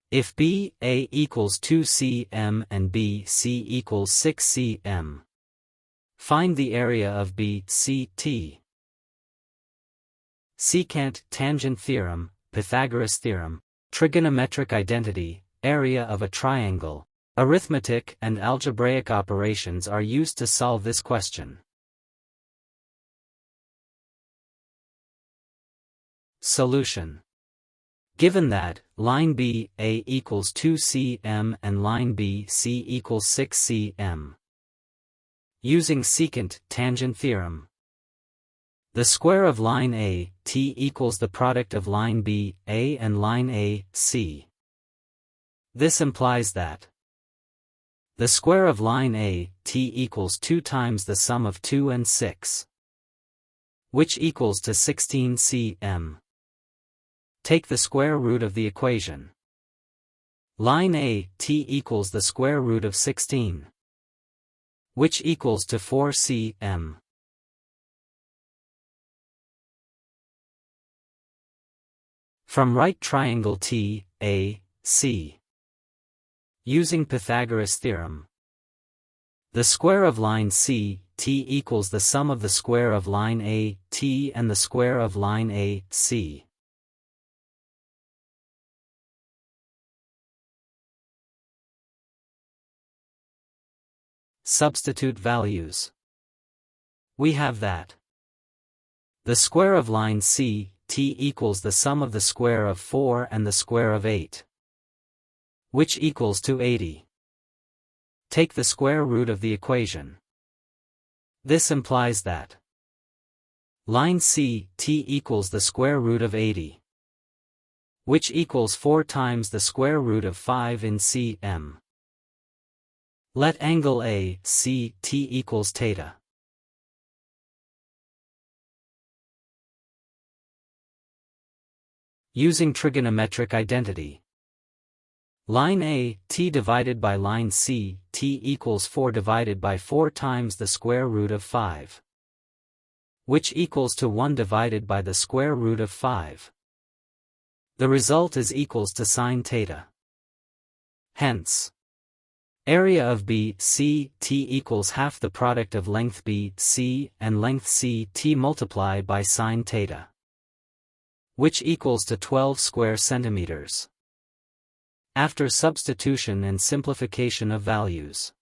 If BA equals 2 cm and BC equals 6 cm, find the area of BCT. Secant-tangent theorem, Pythagoras theorem, trigonometric identity, area of a triangle, arithmetic and algebraic operations are used to solve this question. Solution. Given that line BA equals 2 cm and line BC equals 6 cm. Using secant-tangent theorem, the square of line AT equals the product of line BA and line AC. This implies that the square of line AT equals 2 times the sum of 2 and 6, which equals to 16 cm. Take the square root of the equation. Line AT equals the square root of 16, which equals to 4 cm. From right triangle TAC. Using Pythagoras theorem, the square of line CT equals the sum of the square of line AT and the square of line AC. Substitute values. We have that the square of line CT equals the sum of the square of 4 and the square of 8, which equals to 80. Take the square root of the equation. This implies that line CT equals the square root of 80, which equals 4 times the square root of 5 in cm. Let angle ACT equals theta. Using trigonometric identity, line AT divided by line CT equals 4 divided by 4 times the square root of 5, which equals to 1 divided by the square root of 5. The result is equals to sine theta. Hence, area of BCT equals half the product of length BC and length CT multiplied by sine theta, which equals to 12 square centimeters. After substitution and simplification of values,